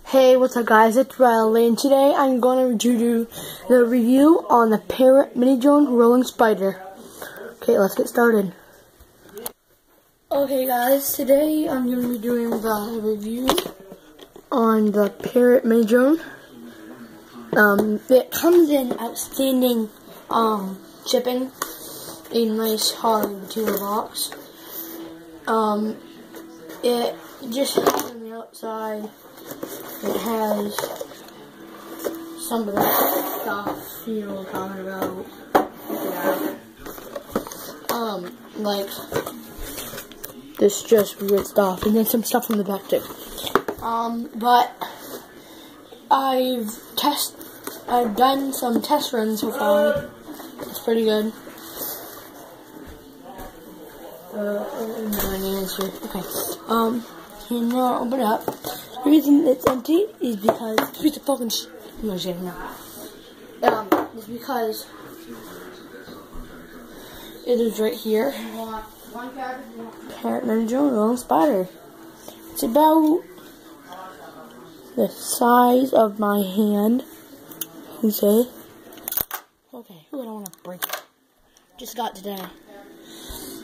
Hey, what's up guys, it's Riley, and today I'm going to do the review on the Parrot minidrone rolling spider. Okay, let's get started. Okay guys, today I'm going to be doing the review on the Parrot minidrone. It comes in outstanding shipping, a nice hard material box. It just has on the outside. It has some of the stuff you know talking about. Yeah. Like this just weird stuff, and then some stuff from the back too. But I've done some test runs so far. It's pretty good. Okay. Here now, open it up. The reason it's empty is because it's a fucking it's because it is right here. Parrot minidrone rolling spider. It's about the size of my hand. You say? Okay, I don't want to break it. Just got today.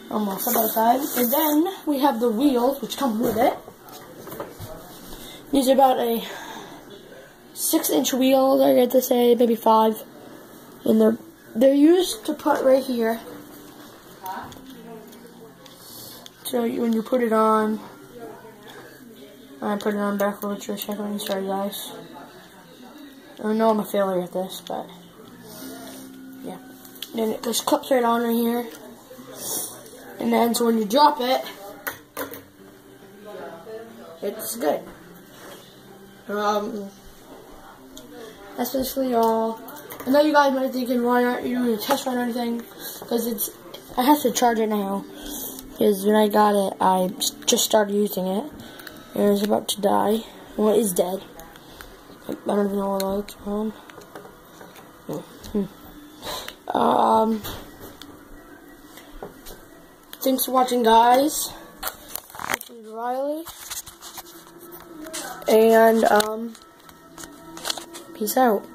Almost on the side. And then we have the wheels which come with it. These are about a 6-inch wheels, I get to say, maybe 5. And they're used to put right here. So when you put it on, I put it on backwards for a second. Sorry guys. I know I'm a failure at this, but yeah. Then it just clips right on right here. And then so when you drop it, it's good. That's basically all. I know you guys might be thinking, why aren't you doing a test run or anything? Because I have to charge it now. Because when I got it, I just started using it. And it was about to die. Well, it is dead. I don't even know what lights are on. Thanks for watching, guys. This is Riley. And, peace out.